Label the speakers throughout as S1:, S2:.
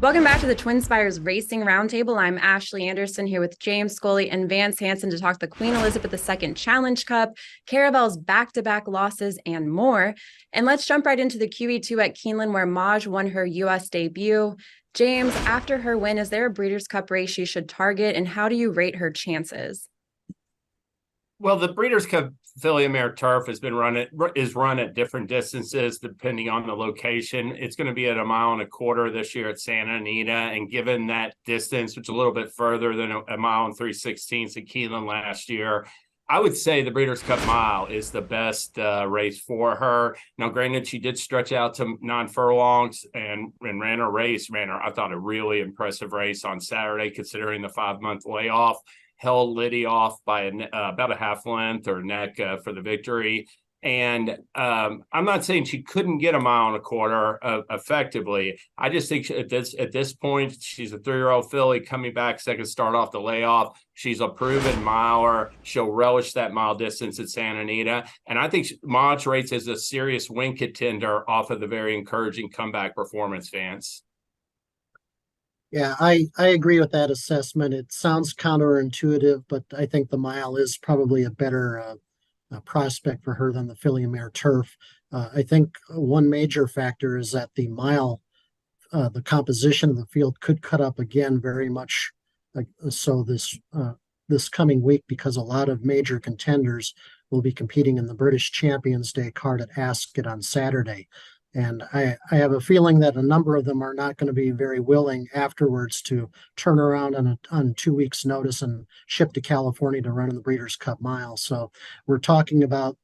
S1: Welcome back to the TwinSpires Racing Roundtable. I'm Ashley Anderson here with James Scully and Vance Hansen to talk the Queen Elizabeth II Challenge Cup, Caravel's back-to-back losses, and more. And let's jump right into the QE2 at Keeneland, where Mawj won her U.S. debut. James, after her win, is there a Breeders' Cup race she should target, and how do you rate her chances?
S2: Well, the Breeders' Cup Filly Mare Turf is run at different distances depending on the location. It's going to be at 1.25 miles this year at Santa Anita, and given that distance, which is a little bit further than 1 mile and 3/16 at Keeneland last year, I would say the Breeders' Cup Mile is the best race for her. Now, granted, she did stretch out to 9 furlongs and ran I thought, a really impressive race on Saturday, considering the 5-month layoff. Held Liddy off by about a half length or neck for the victory. And I'm not saying she couldn't get 1.25 miles effectively. I just think at this point, she's a 3-year-old filly coming back second start off the layoff. She's a proven miler. She'll relish that mile distance at Santa Anita. And I think Mawj rates as a serious win contender off of the very encouraging comeback performance, Vance.
S3: Yeah, I agree with that assessment. It sounds counterintuitive, but I think the mile is probably a better prospect for her than the Filly Mare Turf. I think one major factor is that the mile, the composition of the field could cut up again very much so this coming week, because a lot of major contenders will be competing in the British Champions Day card at Ascot on Saturday. And I have a feeling that a number of them are not going to be very willing afterwards to turn around on 2 weeks' notice and ship to California to run in the Breeders' Cup Mile. So we're talking about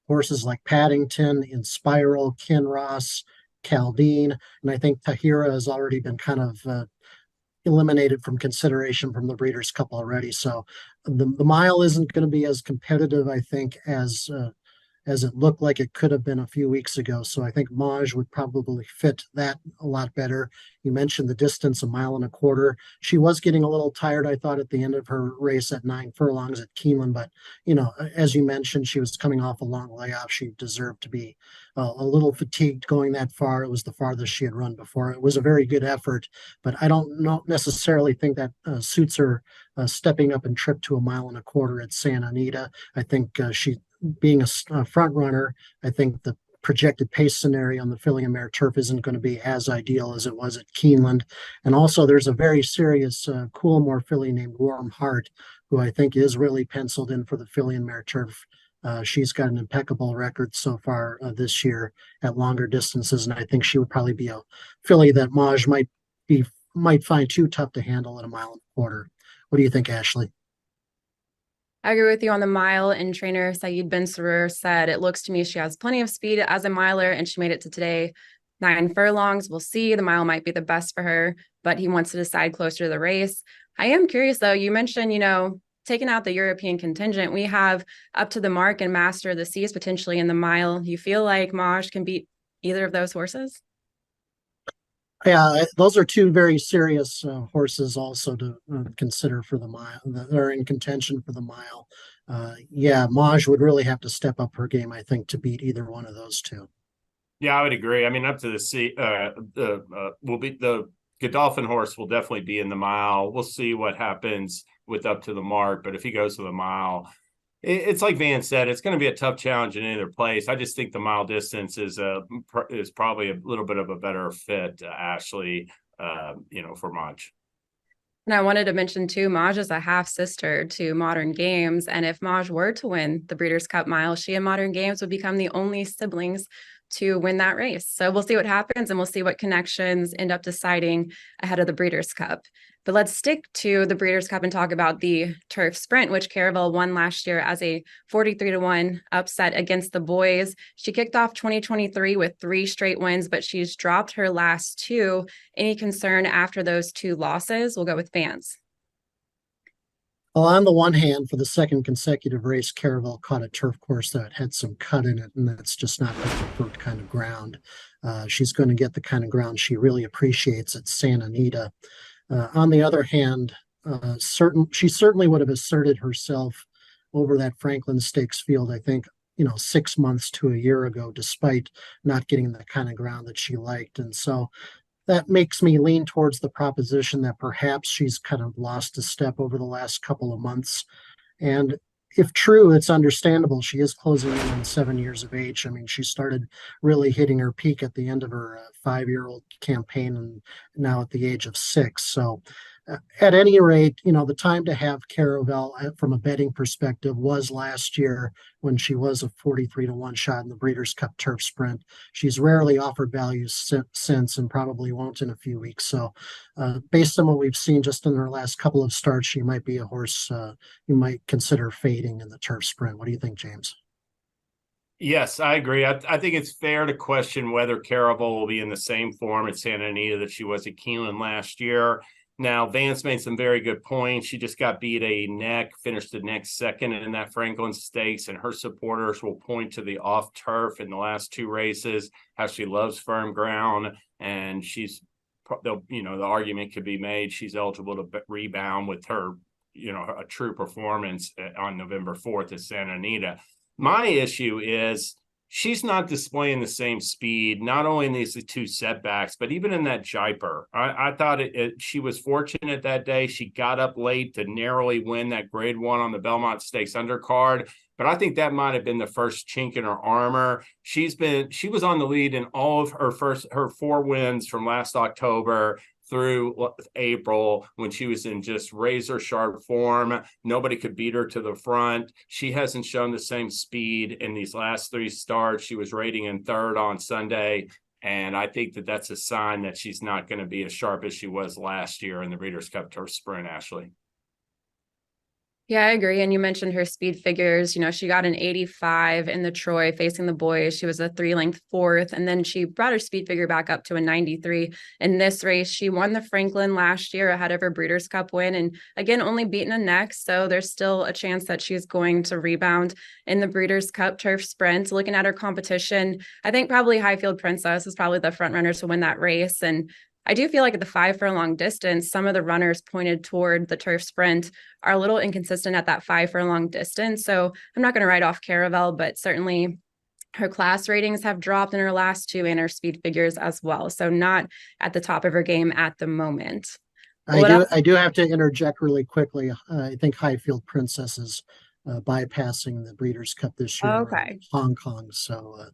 S3: horses like Paddington, Inspiral, Kinross, Caldine, and I think Tahira has already been kind of eliminated from consideration from the Breeders' Cup already. So the mile isn't going to be as competitive, I think, as it looked like it could have been a few weeks ago. So I think Mawj would probably fit that a lot better. You mentioned the distance, 1.25 miles. She was getting a little tired, I thought, at the end of her race at 9 furlongs at Keeneland. But, as you mentioned, she was coming off a long layoff. She deserved to be a little fatigued going that far. It was the farthest she had run before. It was a very good effort, but I don't necessarily think that suits her stepping up and trip to 1.25 miles at Santa Anita. I think she being a front runner, I think the projected pace scenario on the Filly Mare Turf isn't going to be as ideal as it was at Keeneland. And also, there's a very serious Coolmore filly named Warm Heart, who I think is really penciled in for the Filly Mare Turf. She's got an impeccable record so far this year at longer distances, and I think she would probably be a filly that Mawj might find too tough to handle at 1.25 miles. What do you think, Ashley?
S1: I agree with you on the mile, and trainer Saeed Ben Sarur said, it looks to me she has plenty of speed as a miler, and she made it to today 9 furlongs. We'll see. The mile might be the best for her, but he wants to decide closer to the race. I am curious, though. You mentioned, taking out the European contingent, we have Up to the Mark and Master of the Seas potentially in the mile. You feel like Mawj can beat either of those horses?
S3: Yeah, those are two very serious horses also to consider for the mile. They're in contention for the mile. Yeah, Mawj would really have to step up her game, I think, to beat either one of those two.
S2: Yeah, I would agree. I mean, Up to the Sea will be the Godolphin horse will definitely be in the mile. We'll see what happens with Up to the Mark, but if he goes to the mile, it's like Van said, it's going to be a tough challenge in either place. I just think the mile distance is probably a little bit of a better fit, Ashley, for Mawj.
S1: And I wanted to mention, too, Mawj is a half-sister to Modern Games. And if Mawj were to win the Breeders' Cup Mile, she and Modern Games would become the only siblings to win that race. So we'll see what happens, and we'll see what connections end up deciding ahead of the Breeders' Cup. But let's stick to the Breeders' Cup and talk about the Turf Sprint, which Caravel won last year as a 43-1 upset against the boys. She kicked off 2023 with 3 straight wins, but she's dropped her last 2. Any concern after those 2 losses? We'll go with Vance.
S3: Well, on the one hand, for the second consecutive race, Caravel caught a turf course that had some cut in it, and that's just not her preferred kind of ground. She's going to get the kind of ground she really appreciates at Santa Anita. On the other hand, she certainly would have asserted herself over that Franklin Stakes field, I think, 6 months to a year ago, despite not getting the kind of ground that she liked. And so that makes me lean towards the proposition that perhaps she's kind of lost a step over the last couple of months. And if true, it's understandable. She is closing in on 7 years of age. I mean, she started really hitting her peak at the end of her 5-year-old campaign, and now at the age of 6. So, at any rate, the time to have Caravel from a betting perspective was last year when she was a 43-1 shot in the Breeders' Cup Turf Sprint. She's rarely offered value since, and probably won't in a few weeks. So, based on what we've seen just in her last couple of starts, she might be a horse you might consider fading in the turf sprint. What do you think, James?
S2: Yes, I agree. I think it's fair to question whether Caravel will be in the same form at Santa Anita that she was at Keeneland last year. Now, Vance made some very good points. She just got beat a neck, finished the next second in that Franklin Stakes, and her supporters will point to the off turf in the last 2 races, how she loves firm ground, and the argument could be made she's eligible to rebound with her, a true performance on November 4th at Santa Anita. My issue is she's not displaying the same speed, not only in these 2 setbacks, but even in that Jaipur. I thought she was fortunate that day. She got up late to narrowly win that grade 1 on the Belmont Stakes undercard. But I think that might have been the first chink in her armor. She was on the lead in all of her 4 wins from last October through April, when she was in just razor sharp form. Nobody could beat her to the front. She hasn't shown the same speed in these last 3 starts. She was rating in 3rd on Sunday. And I think that that's a sign that she's not going to be as sharp as she was last year in the Breeders' Cup Turf Sprint, Ashley.
S1: Yeah, I agree. And you mentioned her speed figures. She got an 85 in the Troy facing the boys. She was a 3-length 4th. And then she brought her speed figure back up to a 93 in this race. She won the Franklin last year ahead of her Breeders' Cup win. And again, only beaten a neck. So there's still a chance that she's going to rebound in the Breeders' Cup Turf Sprint. Looking at her competition, I think probably Highfield Princess is probably the front runner to win that race. And I do feel like at the 5 furlong distance, some of the runners pointed toward the turf sprint are a little inconsistent at that 5 furlong distance. So I'm not going to write off Caravel, but certainly her class ratings have dropped in her last 2 and her speed figures as well. So not at the top of her game at the moment.
S3: I do have to interject really quickly. I think Highfield Princess is bypassing the Breeders' Cup this year in Hong Kong. So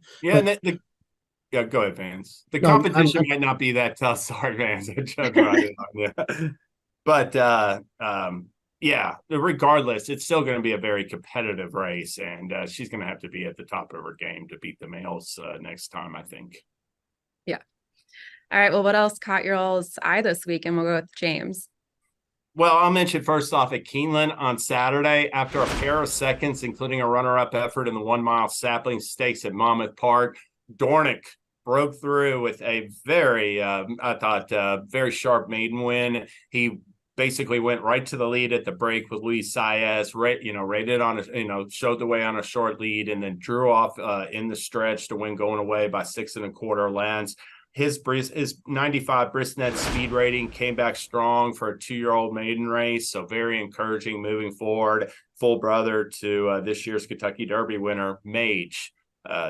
S2: yeah, go ahead, Vance. The
S3: No,
S2: competition might not be that tough. Sorry, Vance. I jumped right in on you. But regardless, it's still going to be a very competitive race, and she's going to have to be at the top of her game to beat the males next time, I think.
S1: Yeah. All right. Well, what else caught your all's eye this week? And we'll go with James.
S2: Well, I'll mention first off at Keeneland on Saturday, after a pair of seconds, including a runner-up effort in the 1-mile sapling stakes at Monmouth Park, Dornick broke through with a very, very sharp maiden win. He basically went right to the lead at the break with Luis Saez, rated on showed the way on a short lead, and then drew off in the stretch to win going away by 6 1/4 lengths. His 95 Brisnet speed rating came back strong for a 2-year-old maiden race, so very encouraging moving forward. Full brother to this year's Kentucky Derby winner, Mawj.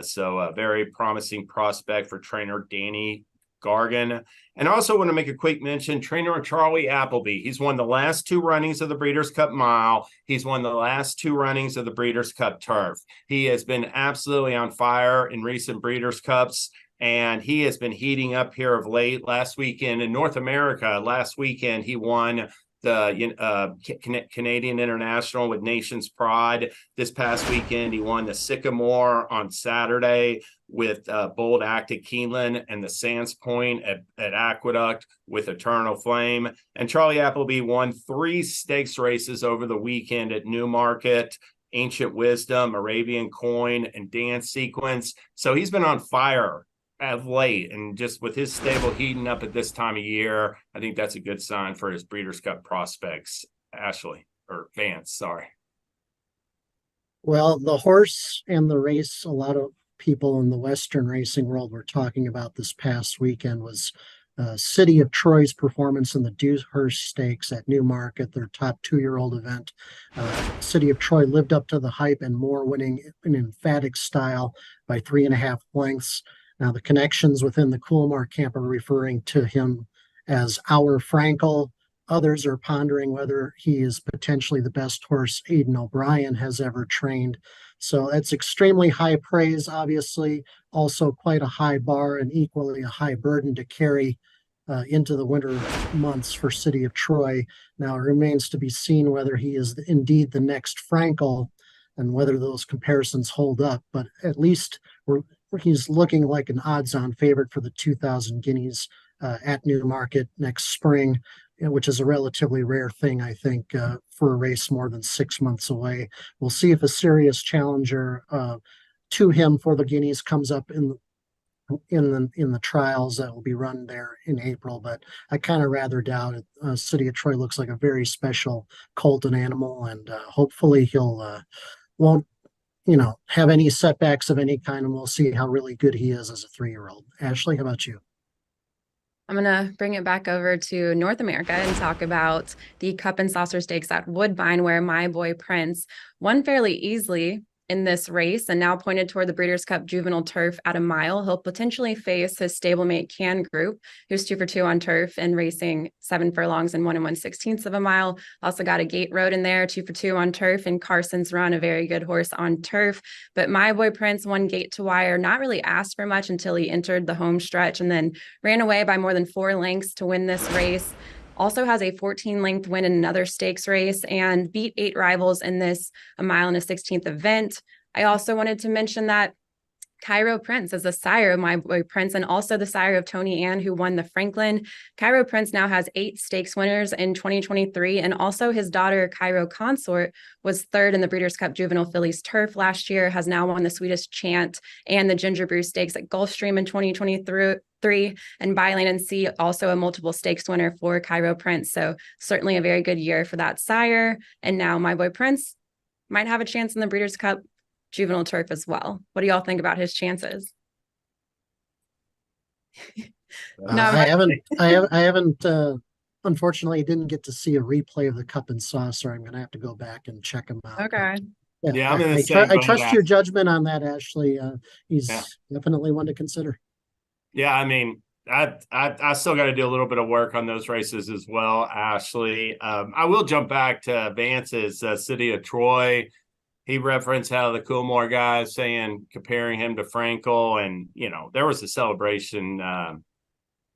S2: So a very promising prospect for trainer Danny Gargan. And I also want to make a quick mention, trainer Charlie Appleby. He's won the last 2 runnings of the Breeders' Cup Mile. He's won the last 2 runnings of the Breeders' Cup Turf. He has been absolutely on fire in recent Breeders' Cups, and he has been heating up here of late. Last weekend in North America, he won the Canadian International with Nation's Pride. This past weekend, he won the Sycamore on Saturday with Bold Act at Keeneland, and the Sands Point at Aqueduct with Eternal Flame. And Charlie Appleby won 3 stakes races over the weekend at Newmarket, Ancient Wisdom, Arabian Coin, and Dance Sequence. So he's been on fire of late, and just with his stable heating up at this time of year, I think that's a good sign for his Breeders' Cup prospects. Vance, sorry.
S3: Well, the horse and the race, a lot of people in the Western racing world were talking about this past weekend was City of Troy's performance in the Dewhurst Stakes at Newmarket, their top 2-year-old event. City of Troy lived up to the hype and more, winning in emphatic style by 3.5 lengths. Now, the connections within the Coolmore camp are referring to him as our Frankel. Others are pondering whether he is potentially the best horse Aidan O'Brien has ever trained. So that's extremely high praise, obviously, also quite a high bar and equally a high burden to carry into the winter months for City of Troy. Now, it remains to be seen whether he is indeed the next Frankel and whether those comparisons hold up. But at least he's looking like an odds-on favorite for the 2,000 guineas at Newmarket next spring, which is a relatively rare thing, I think, for a race more than 6 months away. We'll see if a serious challenger to him for the guineas comes up in the trials that will be run there in April, but I kind of rather doubt it. City of Troy looks like a very special Colton animal, and hopefully he'll won't have any setbacks of any kind, and we'll see how really good he is as a 3-year-old. Ashley, how about you?
S1: I'm going to bring it back over to North America and talk about the Cup and Saucer Stakes at Woodbine, where my boy Prince won fairly easily in this race and now pointed toward the Breeders' Cup Juvenile Turf at a mile. He'll potentially face his stablemate Can Group, who's 2 for 2 on turf and racing 7 furlongs and 1 1/16 of a mile. Also got a Gate Road in there, 2 for 2 on turf, and Carson's Run, a very good horse on turf. But my boy Prince won gate to wire, not really asked for much until he entered the home stretch and then ran away by more than 4 lengths to win this race. Also has a 14-length win in another stakes race and beat 8 rivals in this 1 1/16 event. I also wanted to mention that Cairo Prince is the sire of my boy Prince and also the sire of Tony Ann, who won the Franklin. Cairo Prince now has 8 stakes winners in 2023, and also his daughter Cairo Consort was 3rd in the Breeders' Cup Juvenile Fillies Turf last year, has now won the Swedish Chant and the Ginger Brew Stakes at Gulfstream in 2023, and Byline and Sea, also a multiple stakes winner for Cairo Prince. So certainly a very good year for that sire. And now my boy Prince might have a chance in the Breeders' Cup Juvenile Turf as well. What do y'all think about his chances?
S3: I haven't unfortunately didn't get to see a replay of the Cup and Saucer. I'm going to have to go back and check him out.
S1: Okay.
S3: But,
S2: I'm in the same
S3: I trust your judgment on that, Ashley. He's definitely one to consider.
S2: Yeah, I mean, I still got to do a little bit of work on those races as well, Ashley. I will jump back to Vance's City of Troy. He referenced how the Coolmore guys comparing him to Frankel, and there was a celebration out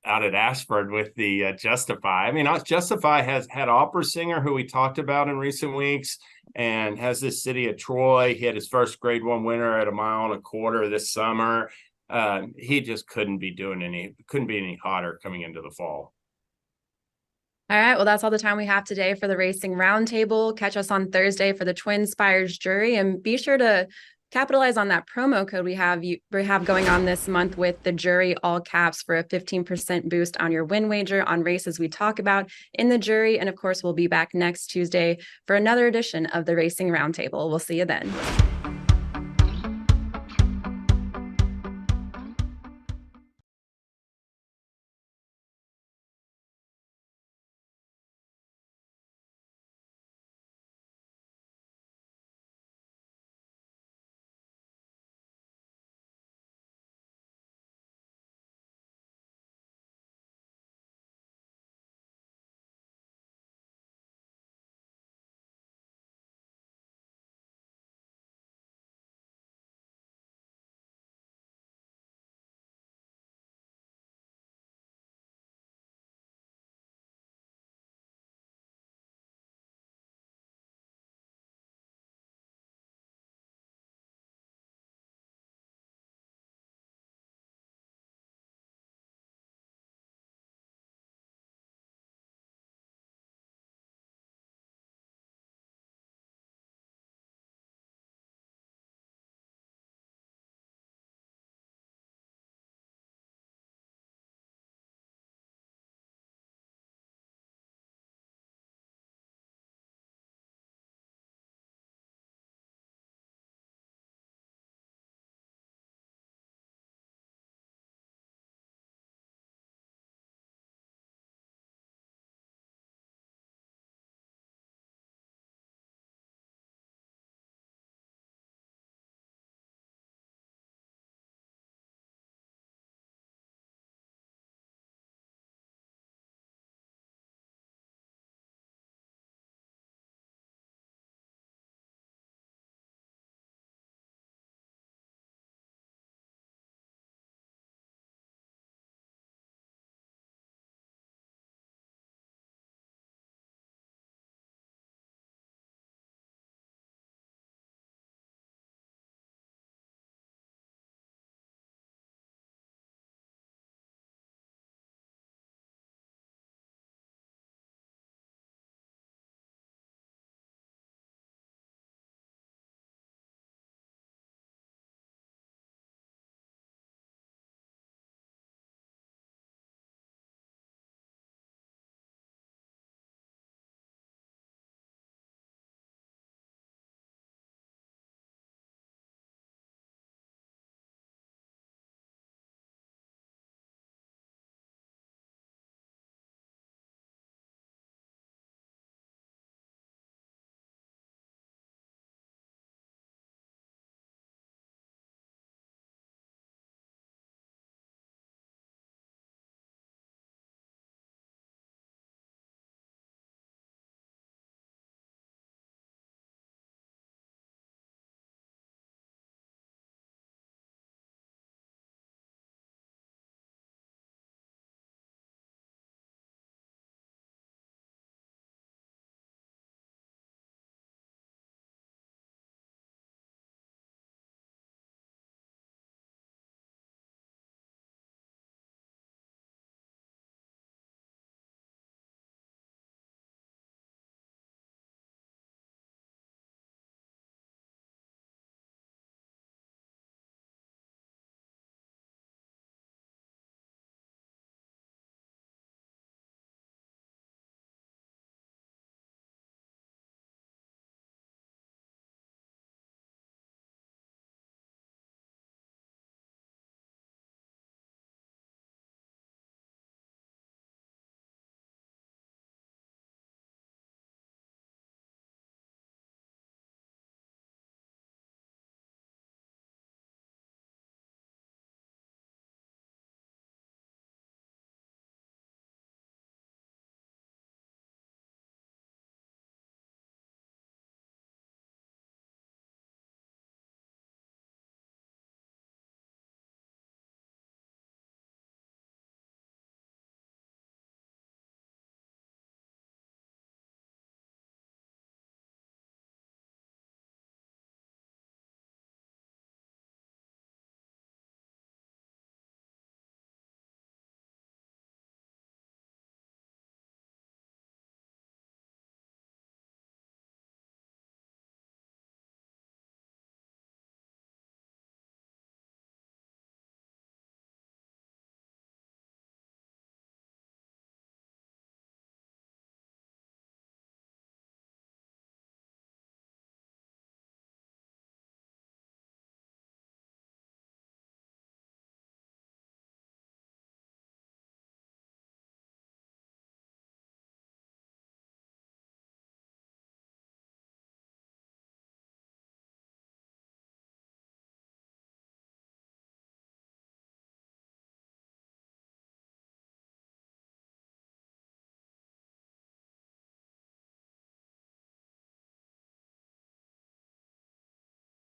S2: at Ashford with the Justify. I mean, Justify has had Opera Singer, who we talked about in recent weeks, and has this City of Troy. He had his first Grade 1 winner at 1 1/4 this summer. He just couldn't be any hotter coming into the fall.
S1: All right. Well, that's all the time we have today for the Racing Roundtable. Catch us on Thursday for the TwinSpires jury, and be sure to capitalize on that promo code we have going on this month with the jury, all caps, for a 15% boost on your win wager on races we talk about in the jury. And of course, we'll be back next Tuesday for another edition of the Racing Roundtable. We'll see you then.